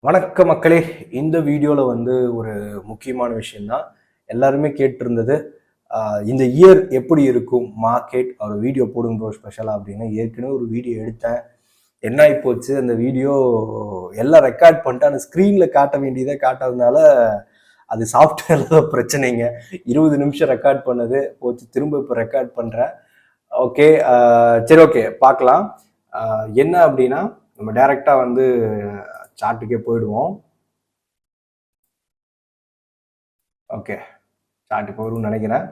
வணக்க மக்களே. இந்த வீடியோவில் ஒரு முக்கியமான விஷயம்தான். எல்லாருமே கேட்டிருந்தது, இந்த இயர் எப்படி இருக்கும் மார்க்கெட், ஒரு வீடியோ போடுங்க ப்ரோ ஸ்பெஷலாக அப்படின்னு. ஏற்கனவே ஒரு வீடியோ எடுத்தேன். என்ன ஆகி போச்சு, அந்த வீடியோ எல்லாம் ரெக்கார்ட் பண்ணிட்டு அந்த ஸ்க்ரீனில் காட்ட வேண்டியதை காட்டாததுனால அது சாஃப்ட்வேரில் பிரச்சனைங்க. 20 நிமிஷம் ரெக்கார்ட் பண்ணது போச்சு, திரும்ப இப்போ ரெக்கார்ட் பண்ணுறேன். ஓகே, சரி, ஓகே, பார்க்கலாம். என்ன அப்படின்னா, நம்ம டைரெக்டாக சார்ட்டுக்கே போயிடுவோம். ஓகே, சார்ட்டுக்கு வரும்னு நினைக்கிறேன்.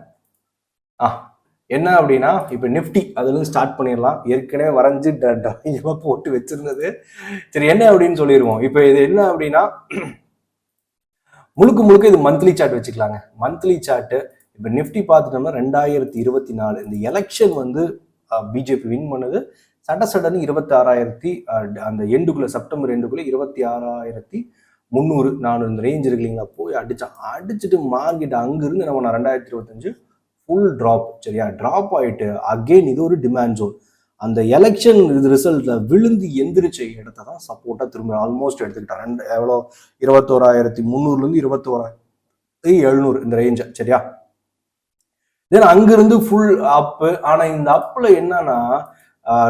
என்ன அப்படின்னா, இப்போ நிஃப்டி அதுலேருந்து ஸ்டார்ட் பண்ணிடலாம். ஏற்கனவே வரைஞ்சி போட்டு வச்சிருந்தது. சரி, என்ன அப்படின்னு சொல்லிடுவோம். இப்போ இது என்ன அப்படின்னா, முழுக்க இது மந்த்லி சார்ட் வச்சுக்கலாங்க. மந்த்லி சார்ட்டு இப்போ நிஃப்டி பார்த்துட்டோம்னா 2024 இந்த எலெக்ஷன் பிஜேபி வின் பண்ணது. சடன்னு 26,000 அந்த எண்டுக்குள்ள, செப்டம்பர் எண்டுக்குள்ள 26,300 400 இந்த ரேஞ்ச் இருக்கு இல்லைங்களா, போய் அடிச்சுட்டு மார்க்கெட் அங்கிருந்து நம்ம 2025 ஃபுல் ட்ராப். சரியா, ட்ராப் ஆயிட்டு அகெயின் இது ஒரு டிமாண்ட் ஜோன். அந்த எலெக்ஷன் ரிசல்ட்ல விழுந்து எந்திரிச்ச இடத்த தான் சப்போர்ட்டா திரும்ப ஆல்மோஸ்ட் எடுத்துக்கிட்டான். எவ்வளோ, 21,300 21,700 இந்த ரேஞ்ச். சரியா, தென் அங்கிருந்து ஃபுல் அப்பு. ஆனா இந்த அப்ல என்னன்னா,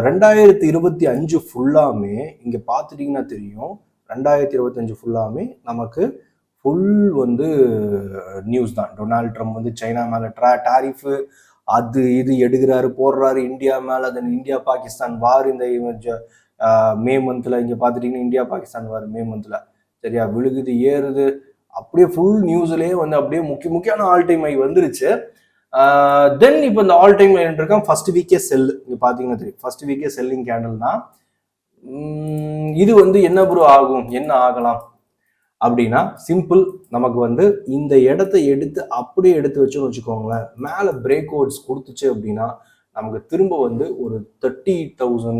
2025 ஃபுல்லாமே இங்க பாத்துட்டீங்கன்னா தெரியும், 2025 ஃபுல்லாமே நமக்கு ஃபுல் நியூஸ் தான். டொனால்ட் ட்ரம்ப் சைனா மேல டாரிஃப் அது இது எடுக்கிறாரு, போடுறாரு இந்தியா மேல. தென் இந்தியா பாகிஸ்தான் வார் இந்த மே மந்த்ல இங்க பாத்துட்டீங்கன்னா இந்தியா பாகிஸ்தான் வார் மே மந்த்ல. சரியா, விழுகுது ஏறுது, அப்படியே ஃபுல் நியூஸ்லயே அப்படியே முக்கியமான ஆல் டைம் ஹை வந்துருச்சு. தென் இப்போ இந்த ஆல் டைம் இருக்கான். ஃபர்ஸ்ட் வீக்கே செல், இங்க பாத்தீங்கன்னா தெரியும், ஃபர்ஸ்ட் வீக்கே செல்லிங் கேண்டில் தான். இது என்ன ப்ரோ ஆகும், என்ன ஆகலாம் அப்படின்னா, சிம்பிள். நமக்கு இந்த இடத்த அப்படியே எடுத்து வச்சோன்னு வச்சுக்கோங்களேன், மேல பிரேக் அவுட்ஸ் கொடுத்துச்சு அப்படின்னா நமக்கு திரும்ப ஒரு 30,000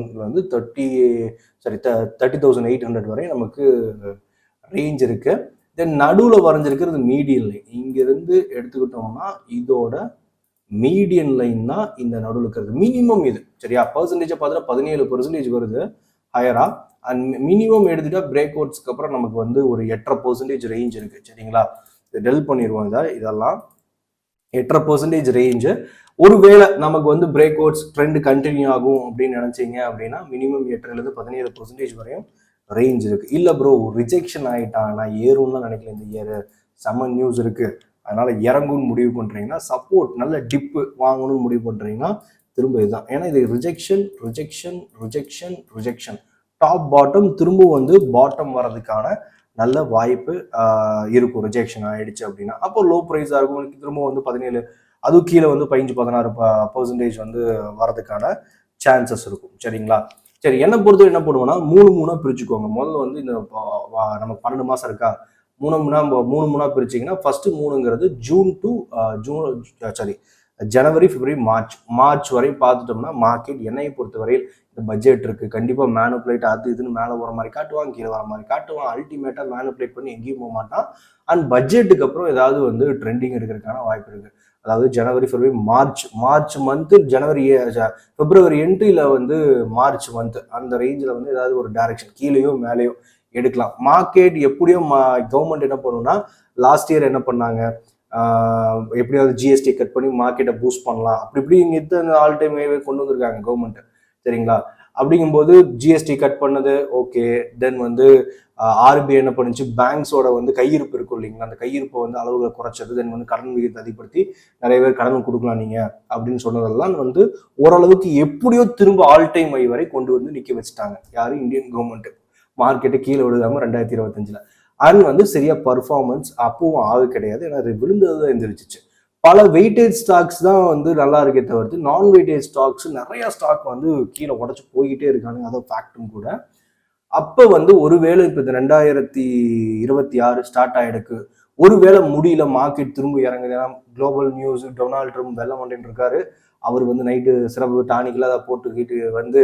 30,800 வரை நமக்கு ரேஞ்ச் இருக்கு. தென் நடுவில் வரைஞ்சிருக்கிறது மீடியன் லைன். இங்கிருந்து எடுத்துக்கிட்டோம்னா இதோட மீடியன் லைன் தான் இந்த நடுவில் இருக்கிறது. மினிமம் இது. சரியா, பர்சன்டேஜை பார்த்தா 17% வருது ஹையரா. அண்ட் மினிமம் எடுத்துட்டா பிரேக் அவுட்ஸ்க்கு அப்புறம் நமக்கு ஒரு 8.5% ரேஞ்ச் இருக்கு. சரிங்களா, டெல் பண்ணிடுவோம் இதெல்லாம் 8.5% ரேஞ்சு. ஒருவேளை நமக்கு பிரேக் அவுட்ஸ் ட்ரெண்ட் கண்டினியூ ஆகும் அப்படின்னு நினைச்சீங்க அப்படின்னா மினிமம் 8-17% வரையும் ரேஞ்ச் இருக்கு. இல்ல ப்ரோ ரிஜெக்ஷன் ஆயிட்டான், நான் ஏறும்லாம் நினைக்கல, இந்த இயர் செம்ம நியூஸ் இருக்கு அதனால இறங்கும்னு முடிவு பண்றீங்கன்னா, சப்போர்ட் நல்ல டிப்பு வாங்கணும்னு முடிவு பண்றீங்கன்னா திரும்ப இதுதான். ஏன்னா இது rejection rejection rejection rejection, top bottom திரும்ப பாட்டம் வர்றதுக்கான நல்ல வாய்ப்பு இருக்கும். ரிஜெக்ஷன் ஆயிடுச்சு அப்படின்னா அப்போ லோ ப்ரைஸாக இருக்கும், திரும்ப 17, அதுவும் கீழே 15-16% வரதுக்கான சான்சஸ் இருக்கும். சரிங்களா, சரி, என்ன பொறுத்த என்ன பண்ணுவோம்னா 3 பிரிச்சுக்கோங்க. முதல்ல இந்த நமக்கு 12 மாசம் இருக்கா, 3 பிரிச்சிங்கன்னா ஃபர்ஸ்ட் 3ங்கிறது ஜனவரி, பிப்ரவரி, மார்ச் வரை பார்த்துட்டோம்னா மார்க்கெட் என்னை பொறுத்தவரையில் இந்த பட்ஜெட் இருக்கு, கண்டிப்பா மேனுப்புலேட் அது இதுன்னு மேலே வர மாதிரி காட்டுவான், கீழே வர மாதிரி காட்டுவான். அல்டிமேட்டா மேனுப்புலேட் பண்ணி எங்கேயும் போக மாட்டான். அண்ட் பட்ஜெட்டுக்கு அப்புறம் ஏதாவது ட்ரெண்டிங் எடுக்கிறதுக்கான வாய்ப்பு இருக்கு. அதாவது ஜனவரி, பிப்ரவரி, மார்ச் மந்த், பிப்ரவரி எண்டு இல்ல மார்ச் மந்த் அந்த ரேஞ்சில் ஏதாவது ஒரு டைரக்ஷன் கீழேயோ மேலேயோ எடுக்கலாம். மார்க்கெட் எப்படியும் கவர்மெண்ட் என்ன பண்ணுன்னா, லாஸ்ட் இயர் என்ன பண்ணாங்க, எப்படியாவது ஜிஎஸ்டி கட் பண்ணி மார்க்கெட்டை பூஸ்ட் பண்ணலாம், அப்படி இப்படி இத்தனை ஆல் டைம் கொண்டு வந்திருக்காங்க கவர்மெண்ட். சரிங்களா, அப்படிங்கும்போது ஜிஎஸ்டி கட் பண்ணது ஓகே. தென் ஆர்பிஐ என்ன பண்ணுச்சு, பேங்க்ஸோட கையிருப்பு இருக்கும் இல்லைங்களா, அந்த கையிருப்பை அளவுகளை குறைச்சது. தென் கடன் விகிதத்தை அதிகப்படுத்தி நிறைய பேர் கடன் கொடுக்கலாம் நீங்க அப்படின்னு சொன்னதெல்லாம் ஓரளவுக்கு எப்படியோ திரும்ப ஆல் டைம் ஹை வரை கொண்டு நிக்க வச்சுட்டாங்க. யாரு, இந்தியன் கவர்மெண்ட். மார்க்கெட்டை கீழே விழுகாம 2025 அண்ட் சரியா பர்ஃபார்மன்ஸ் அப்பவும் ஆகு கிடையாது. ஏன்னா விழுந்தது எந்திரிச்சிச்சு. பல வெயிட்டேஜ் ஸ்டாக்ஸ் தான் நல்லா இருக்கே தவிர்த்து நான் வெயிட்டேஜ் ஸ்டாக்ஸ் நிறைய ஸ்டாக் கீழே உடச்சு போய்கிட்டே இருக்காங்க. அதை ஃபேக்டும் கூட. அப்ப ஒருவேளை இப்ப இந்த 2026 ஸ்டார்ட் ஆயிடுக்கு, ஒருவேளை முடியல மார்க்கெட் திரும்ப இறங்குது. ஏன்னா குளோபல் நியூஸ், டொனால்ட் ட்ரம்ப் வெள்ளம் பண்ணிட்டு இருக்காரு. அவர் நைட்டு சிறப்பு டானிக்கெல்லாம் அதை போட்டுக்கிட்டு ஏதாவது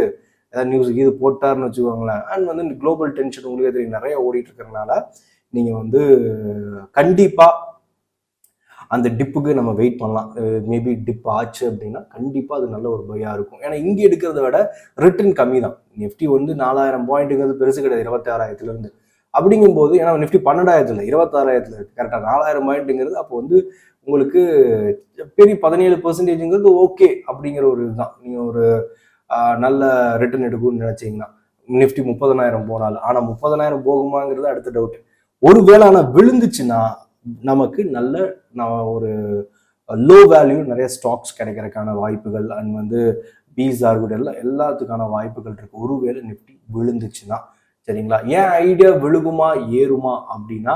நியூஸ் இது போட்டாருன்னு வச்சுக்கோங்களேன். அண்ட் குளோபல் டென்ஷன் உங்களுக்கே தெரியும் நிறைய ஓடிட்டு இருக்கிறதுனால நீங்க கண்டிப்பா அந்த டிப்புக்கு நம்ம வெயிட் பண்ணலாம். மேபி டிப் ஆச்சு அப்படின்னா கண்டிப்பா அது நல்ல ஒரு பையா இருக்கும். ஏன்னா இங்க எடுக்கிறத விட ரிட்டர்ன் கம்மி தான். நிஃப்டி 4000 பாயிண்ட்டுங்கிறது பெருசு கிடையாது 26,000 இருந்து. அப்படிங்கும்போது ஏன்னா நிஃப்டி 12,000 26,000 இருக்கு, கரெக்டாக 4,000 பாயிண்ட்டுங்கிறது. அப்போ வந்து உங்களுக்கு பெரிய 17%ங்கிறது ஓகே அப்படிங்கிற ஒரு இதுதான். நீங்கள் ஒரு நல்ல ரிட்டர்ன் எடுக்கும்னு நினைச்சீங்கன்னா நிஃப்டி 30,000 போனாலும். ஆனால் 30,000 போகுமாங்கிறது அடுத்த டவுட். ஒருவேளை ஆனால் விழுந்துச்சுன்னா நமக்கு நல்ல ஒரு லோ வேல்யூ நிறைய ஸ்டாக்ஸ் கிடைக்கிறதுக்கான வாய்ப்புகள் அண்ட் வந்து பீஸா இருக்கட்டும் எல்லாத்துக்கான வாய்ப்புகள் இருக்கு ஒருவேளை நிஃப்டி விழுந்துச்சுன்னா. சரிங்களா? ஏன் ஐடியா விழுகுமா ஏறுமா அப்படின்னா,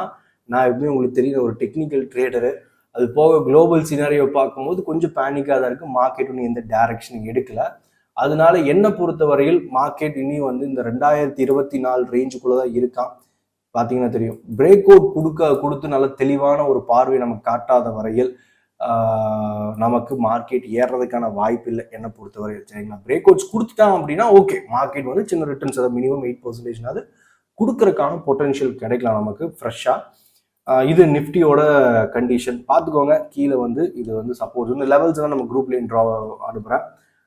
நான் எப்பவுமே உங்களுக்கு தெரியுற ஒரு டெக்னிக்கல் ட்ரேடரு. அது போக குளோபல் சினாரியோ பார்க்கும்போது கொஞ்சம் பேனிக்காக தான் இருக்கு. மார்க்கெட் இன்னும் எந்த டைரக்ஷனும் எடுக்கல. அதனால என்னை பொறுத்த வரையில் மார்க்கெட் இனி வந்து இந்த 2024 ரேஞ்சுக்குள்ளதான் இருக்கான். பார்த்தீங்கன்னா தெரியும். பிரேக் அவுட் கொடுத்து நல்ல தெளிவான ஒரு பார்வை நமக்கு காட்டாத வரையில் நமக்கு மார்க்கெட் ஏறுறதுக்கான வாய்ப்பு இல்லை என்னை பொறுத்தவரை. சரிங்களா? பிரேக் அவுட்ஸ் கொடுத்துட்டான் அப்படின்னா ஓகே, மார்க்கெட் வந்து சின்ன ரிட்டர்ன்ஸ் அதாவது மினிமம் 8%, கொடுக்கறதுக்கான பொட்டன்ஷியல் கிடைக்கலாம் நமக்கு ஃப்ரெஷ்ஷாக. இது நிஃப்டியோட கண்டிஷன் பார்த்துக்கோங்க. கீழே வந்து இது வந்து சப்போர்ட் இந்த லெவல்ஸ் தான் நம்ம குரூப்லேயும் ட்ரா அனுப்புகிறேன்.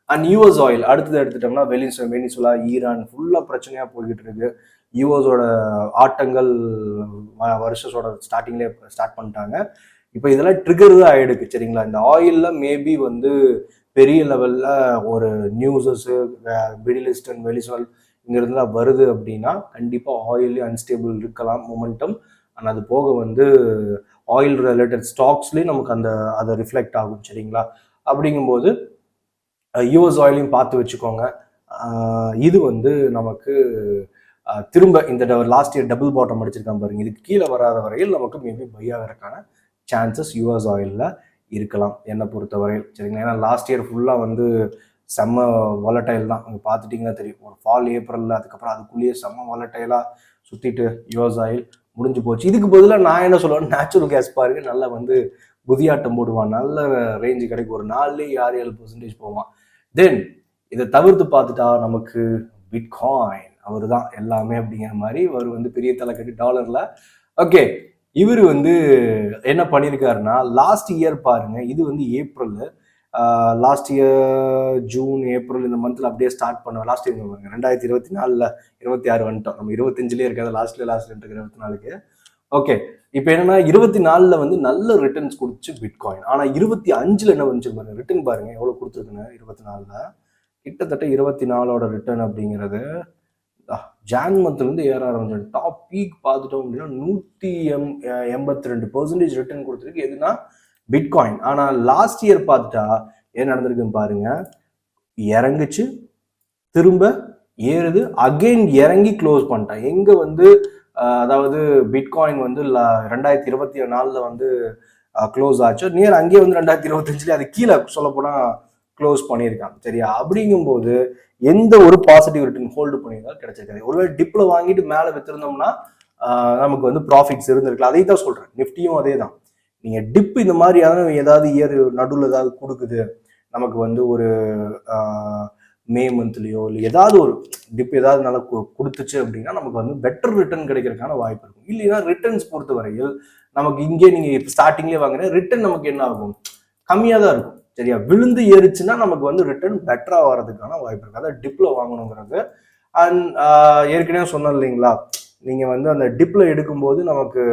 அண்ட் யூஎஸ் ஆயில் அடுத்தது எடுத்துட்டோம்னா வெனிசுலா ஈரான் ஃபுல்லாக பிரச்சனையாக போய்கிட்டு இருக்கு. யூஎஸோட ஆட்டங்கள் வருஷத்தோட ஸ்டார்டிங்லேயே ஸ்டார்ட் பண்ணிட்டாங்க. இப்போ இதெல்லாம் ட்ரிகர் தான் ஆயிடுக்கு. சரிங்களா? இந்த ஆயிலில் மேபி வந்து பெரிய லெவலில் ஒரு newses Middle East and Venezuela இங்கிருந்துலாம் வருது அப்படின்னா கண்டிப்பாக ஆயிலே அன்ஸ்டேபிள் இருக்கலாம் மொமெண்டம். ஆனால் அது போக வந்து ஆயில் ரிலேட்டட் ஸ்டாக்ஸ்லேயும் நமக்கு அதை ரிஃப்ளெக்ட் ஆகும். சரிங்களா? அப்படிங்கும்போது யூஎஸ் ஆயிலையும் பார்த்து வச்சுக்கோங்க. இது வந்து நமக்கு திரும்ப இந்த லாஸ்ட் இயர் டபுள் பாட்டம் அடிச்சிருக்கான் பாருங்க, இதுக்கு கீழே வராத வரையில் நமக்கு மேபி பை ஆகிறதுக்கான சான்சஸ் யூஎஸ் ஆயிலில் இருக்கலாம் என்னை பொறுத்த வரையில். சரிங்களா? ஏன்னா லாஸ்ட் இயர் ஃபுல்லாக வந்து செம்ம வாலட்டைல் தான். நீங்கள் பார்த்துட்டிங்கன்னா தெரியும். ஒரு ஃபால் ஏப்ரலில் அதுக்கப்புறம் அதுக்குள்ளேயே செம்ம வாலட்டைலாக சுற்றிட்டு யூஎஸ் ஆயில் முடிஞ்சு போச்சு. இதுக்கு பதிலாக நான் என்ன சொல்லுவேன், நேச்சுரல் கேஸ் பாருங்க நல்லா வந்து குதியாட்டம் போடுவான், நல்ல ரேஞ்சு கிடைக்கும், ஒரு 4-7% போவான். தென் இதை தவிர்த்து பார்த்துட்டா நமக்கு பிட்காயின் அவர் தான் எல்லாமே அப்படிங்கிற மாதிரி அவர் வந்து பெரிய தலைக்கட்டி டாலர்ல. ஓகே, இவர் வந்து என்ன பண்ணியிருக்காருன்னா லாஸ்ட் இயர் பாருங்க, இது வந்து April, last year June April இந்த மந்த்ல அப்படியே ஸ்டார்ட் பண்ணுவேன். லாஸ்ட் இயர் 2024 26 வந்துட்டோம். நம்ம 25லேயே இருக்காது, லாஸ்ட் 24க்கு. ஓகே, இப்போ என்னன்னா 24 வந்து நல்ல ரிட்டர்ன்ஸ் கொடுத்துச்சு பிட்காயின். ஆனால் 25 என்ன வந்துச்சு பாருங்க, ரிட்டர்ன் பாருங்க எவ்வளோ கொடுத்துருக்குன்னு. 24 கிட்டத்தட்ட 24 ரிட்டர்ன் அப்படிங்கிறது ஜான் மந்த்லேருந்து ஏற ஆரம்பிச்சோம். டாப் பீக் பார்த்துட்டோம் அப்படின்னா 182% ரிட்டர்ன் கொடுத்துருக்கு. எதுனா பிட்காயின். ஆனால் லாஸ்ட் இயர் பார்த்துட்டா என்ன நடந்திருக்குன்னு பாருங்க, இறங்குச்சு, திரும்ப ஏறுது, அகெயின் இறங்கி க்ளோஸ் பண்ணிட்டான். எங்க வந்து அதாவது பிட்காயின் வந்து 2024 வந்து க்ளோஸ் ஆச்சு, நியர் அங்கேயே வந்து 2025 அது கீழே சொல்ல போனா க்ளோஸ் பண்ணியிருக்காங்க. சரியா? அப்படிங்கும்போது எந்த ஒரு பாசிட்டிவ் ரிட்டர்ன் ஹோல்டு பண்ணியிருந்தாலும் கிடைச்சிருக்காது. ஒருவேளை டிப்ல வாங்கிட்டு மேலே வித்திருந்தோம்னா நமக்கு வந்து ப்ராஃபிட்ஸ் இருந்திருக்கலாம். அதை தான் சொல்றேன், நிஃப்டியும் அதே தான். நீங்க டிப் இந்த மாதிரி ஏதாவது இயர் நடுவில் ஏதாவது கொடுக்குது நமக்கு வந்து ஒரு மே மந்த்லயோ இல்லை ஏதாவது ஒரு டிப் ஏதாவது நல்லா கொடுத்துச்சு அப்படின்னா நமக்கு வந்து பெட்டர் ரிட்டர்ன் கிடைக்கிறதுக்கான வாய்ப்பு இருக்கும். இல்லைன்னா ரிட்டர்ன்ஸ் பொறுத்த வரையில் நமக்கு இங்கே நீங்க ஸ்டார்டிங்லேயே வாங்கினா ரிட்டர்ன் நமக்கு என்ன ஆகும், கம்மியாக தான் இருக்கும். சரியா? விழுந்து ஏறிச்சுன்னா நமக்கு வந்து ரிட்டர்ன் பெட்டரா வர்றதுக்கான வாய்ப்பு இருக்கு. அதாவது டிப்ல வாங்கணுங்கிறது. அண்ட் ஏற்கனவே சொன்னோம் இல்லைங்களா, நீங்க வந்து அந்த டிப்ல எடுக்கும்போது நமக்கு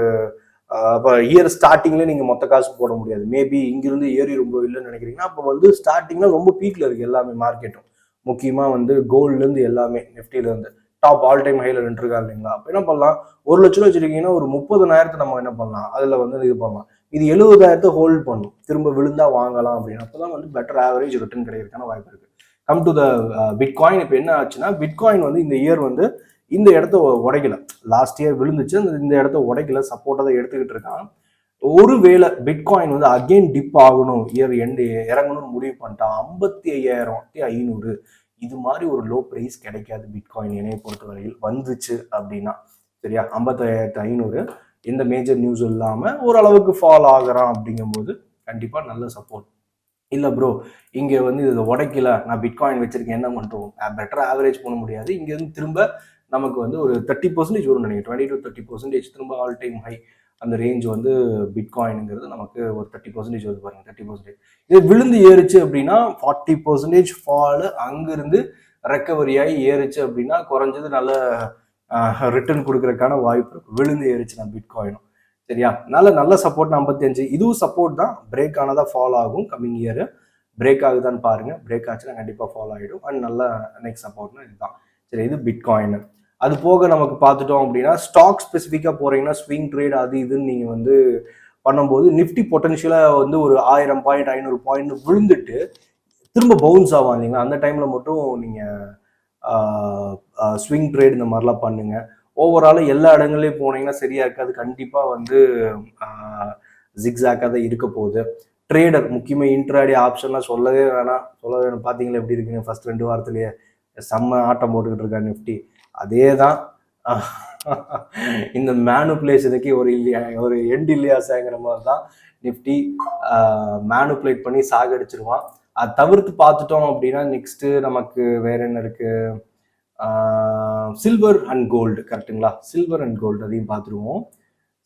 இப்போ இயர் ஸ்டார்டிங்ல நீங்க மொத்த காசு போட முடியாது. மேபி இங்கிருந்து ஏறி ரொம்ப இல்லைன்னு நினைக்கிறீங்கன்னா அப்போ வந்து ஸ்டார்டிங்ல ரொம்ப பீக்ல இருக்கு எல்லாமே மார்க்கெட்டும். முக்கியமா வந்து கோல்ட்ல இருந்து எல்லாமே நிஃப்டில இருந்து டாப் ஆல் டைம் ஹைல நின்றுருக்கா இல்லைங்களா. அப்போ என்ன பண்ணலாம், 1 லட்ச ரூபா வச்சிருக்கீங்கன்னா ஒரு 30,000 நம்ம என்ன பண்ணலாம், அதுல வந்து இது பண்ணலாம். இது 70,000 ஹோல்ட் பண்ணும், திரும்ப விழுந்தா வாங்கலாம் அப்படின்னு. அப்பதான் வந்து பெட்டர் ஆவரேஜ் ரிட்டர்ன் கிடைக்கிறதுக்கான வாய்ப்பு இருக்கு. Come to the bitcoin. இப்போ என்ன ஆச்சுன்னா பிட்காயின் வந்து இந்த இயர் வந்து இந்த இடத்த உடைக்கல. லாஸ்ட் இயர் விழுந்துச்சு, இந்த இடத்த உடைக்கல, சப்போர்ட்டை தான் எடுத்துக்கிட்டு இருக்கான். ஒருவேளை பிட்காயின் வந்து அகெயின் டிப் ஆகணும், இயர் எண்டு இறங்கணும்னு முடிவு பண்ணிட்டான் 55,500 இது மாதிரி ஒரு லோ பிரைஸ் கிடைக்காது பிட்காயின் என்னைய பொறுத்தவரையில் வந்துச்சு அப்படின்னா. சரியா? 55,500 எந்த மேஜர் நியூஸ் இல்லாமல் ஓரளவுக்கு ஃபால் ஆகிறான் அப்படிங்கும்போது கண்டிப்பாக நல்ல சப்போர்ட். இல்லை ப்ரோ இங்கே வந்து இதை உடைக்கல, நான் பிட்காயின் வச்சிருக்கேன், என்ன பண்ணுறோம், பெட்டர் ஆவரேஜ் பண்ண முடியாது. இங்கேருந்து திரும்ப நமக்கு வந்து ஒரு 30% வரும்னு நினைக்கிறேன், 20 to 30% திரும்ப ஆல் டைம் ஹை அந்த ரேஞ்ச் வந்து பிட்காயினுங்கிறது நமக்கு ஒரு 30% வருது பாருங்க. 30% இது விழுந்து ஏறுச்சு அப்படின்னா 40% ஃபால், அங்கிருந்து ரெக்கவரி ஆகி ஏறுச்சு அப்படின்னா குறைஞ்சது நல்ல ரிட்டர்ன் கொடுக்கறதுக்கான வாய்ப்பு இருக்கும். விழுந்து ஏறிச்சுன்னா பிட்காயினும். சரியா? நல்ல சப்போர்ட் 55. இதுவும் சப்போர்ட் தான். பிரேக் ஆனதா ஃபாலோ ஆகும் கம்மிங் இயர். பிரேக் ஆகுதான்னு பாருங்க. பிரேக் ஆச்சுன்னா கண்டிப்பாக ஃபாலோ ஆகிடும். அண்ட் நல்ல நெக்ஸ்ட் சப்போர்ட்னா இதுதான். சரி, இது பிட்காயின். அது போக நமக்கு பார்த்துட்டோம் அப்படின்னா ஸ்டாக் ஸ்பெசிஃபிக்காக போறீங்கன்னா ஸ்விங் ட்ரேட் அது இதுன்னு நீங்கள் வந்து பண்ணும்போது நிஃப்டி பொட்டன்ஷியலாக வந்து ஒரு 1000 பாயிண்ட் 500 பாயிண்ட் விழுந்துட்டு திரும்ப பவுன்ஸ் ஆகும் இல்லைங்களா? அந்த டைமில் மட்டும் நீங்கள் ஸ்விங் ட்ரேட் இந்த மாதிரிலாம் பண்ணுங்க. ஓவரால் எல்லா இடங்கள்லையும் போனீங்கன்னா சரியா இருக்காது. கண்டிப்பாக வந்து ஜிக்ஸாக்காக தான் இருக்க போகுது. ட்ரேடர் முக்கியமாக இன்ட்ராடே ஆப்ஷன்லாம் சொல்லவே வேணாம். பார்த்தீங்களா எப்படி இருக்குங்க? ஃபர்ஸ்ட் 2 வாரத்திலேயே செம்ம ஆட்டம் போட்டுக்கிட்டு இருக்கா நிஃப்டி. அதே தான் இந்த மேனுப்புலேஷனுக்கு ஒரு எண்ட் இல்லையா சாங்கிற மாதிரி தான் நிஃப்டி மேனுப்புலேட் பண்ணி சாகடிச்சிருவான். அதை தவிர்த்து பார்த்துட்டோம் அப்படின்னா நெக்ஸ்ட் நமக்கு வேற என்ன இருக்கு? Silver and gold. கரெக்டுங்களா? சில்வர் அண்ட் கோல்டு அதையும் பார்த்துருவோம்.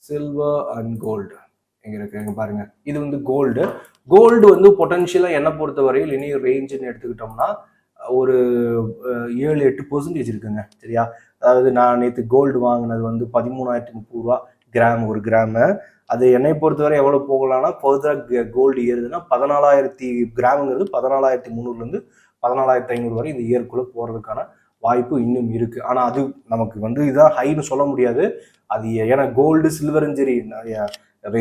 சில்வர் அண்ட் கோல்டு எங்க இருக்கு? எங்க பாருங்க. இது வந்து கோல்டு வந்து பொட்டன்ஷியலா என்ன பொறுத்த வரையில் இனி ரேஞ்சுன்னு எடுத்துக்கிட்டோம்னா ஒரு 7-8% இருக்குங்க. சரியா? அதாவது நான் நேற்று கோல்டு வாங்கினது வந்து 13,030 ரூபா கிராம், ஒரு கிராமு. அது என்னை பொறுத்தவரை எவ்வளோ போகலாம்னா ஃபர்தராக கோல்டு ஏறுதுன்னா 14,000 கிராமுங்கிறது 14,300 14,500 வரை இந்த இயர்க்குள்ளே போகிறதுக்கான வாய்ப்பு இன்னும் இருக்கு. ஆனால் அது நமக்கு வந்து இதான் ஹைன்னு சொல்ல முடியாது. அது ஏன்னா கோல்டு சில்வரும் சரி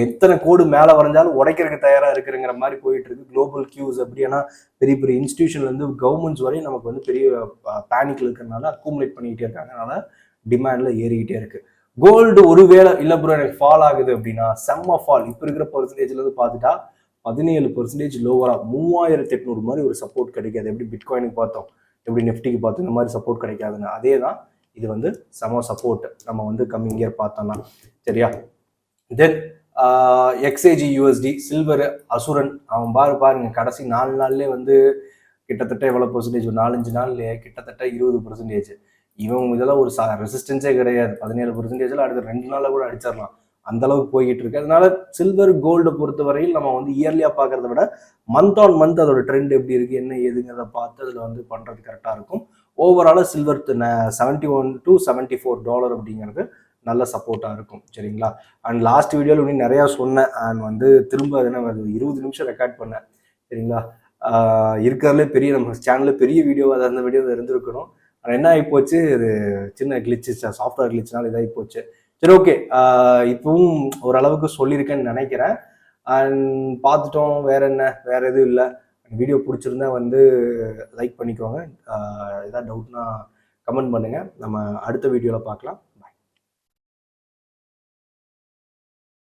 எத்தனை கோடு மேலே வரைஞ்சாலும் உடைக்கிறதுக்கு தயாராக இருக்குங்கிற மாதிரி போயிட்டு இருக்கு. குளோபல் கியூஸ் அப்படின்னா பெரிய பெரிய இன்ஸ்டிடியூஷன்லேருந்து கவர்மெண்ட்ஸ் வரையும் நமக்கு வந்து பெரிய பேனிக்ல இருக்கிறதுனால அக்குமுலேட் பண்ணிக்கிட்டே இருக்காங்க. அதனால டிமாண்ட்ல ஏறிக்கிட்டே இருக்கு. கோல்டு ஒருவேளை இல்லை ப்ரோ எனக்கு ஃபால் ஆகுது அப்படின்னா செம்ம ஃபால். இப்போ இருக்கிற பர்சன்டேஜ்ல இருந்து பார்த்துட்டா 17% லோவரா 3,800 மாதிரி ஒரு சப்போர்ட் கிடைக்காது. எப்படி பிட்காயினுக்கு பார்த்தோம், எப்படி நிஃப்டிக்கு பார்த்தோம், இந்த மாதிரி சப்போர்ட் கிடைக்காதுன்னு அதே தான் இது வந்து செம சப்போர்ட் நம்ம வந்து கம்மிங் இயர் பார்த்தோம்னா. சரியா? தென் எக்ஸ்ஏஜி யூஎஸ்டி சில்வர் அசுரன் அவன் பாருங்க கடைசி 4 நாள்லேயே வந்து கிட்டத்தட்ட எவ்வளோ பர்சன்டேஜ்? ஒரு 4-5 நாள்லேயே கிட்டத்தட்ட 20%. இவன் இதெல்லாம் ஒரு ரெசிஸ்டன்ஸே கிடையாது. 17% அடுத்த 2 நாளில் கூட அடிச்சிடலாம். அந்த அளவுக்கு போய்கிட்டு இருக்கு. அதனால சில்வர் கோல்டை பொறுத்தவரையில் நம்ம வந்து இயர்லியா பார்க்கறத விட மந்த் ஆன் மந்த் அதோட ட்ரெண்ட் எப்படி இருக்கு என்ன ஏதுங்கிறத பார்த்து அதில் வந்து பண்றது கரெக்டாக இருக்கும். ஓவராலாக சில்வர் $71 to $74 அப்படிங்கிறது நல்ல சப்போர்ட்டாக இருக்கும். சரிங்களா? அண்ட் லாஸ்ட் வீடியோவில் இன்னும் நிறையா சொன்னேன். அண்ட் வந்து திரும்ப என்ன 20 நிமிஷம் ரெக்கார்ட் பண்ணேன். சரிங்களா? இருக்கிறதுலே பெரிய நம்ம சேனலில் பெரிய வீடியோவாக அந்த வீடியோ இருந்திருக்கணும். ஆனால் என்ன ஆகி போச்சு, இது சின்ன கிளிச்சு சாஃப்ட்வேர் கிளிச்சுனால இதாகி போச்சு. சரி, ஓகே. இப்பவும் ஓரளவுக்கு சொல்லியிருக்கேன்னு நினைக்கிறேன். அண்ட் பார்த்துட்டோம். வேற எதுவும் இல்லை. வீடியோ பிடிச்சிருந்தா வந்து லைக் பண்ணிக்கோங்க. ஏதாவது டவுட்னா கமெண்ட் பண்ணுங்க. நம்ம அடுத்த வீடியோவில் பார்க்கலாம்.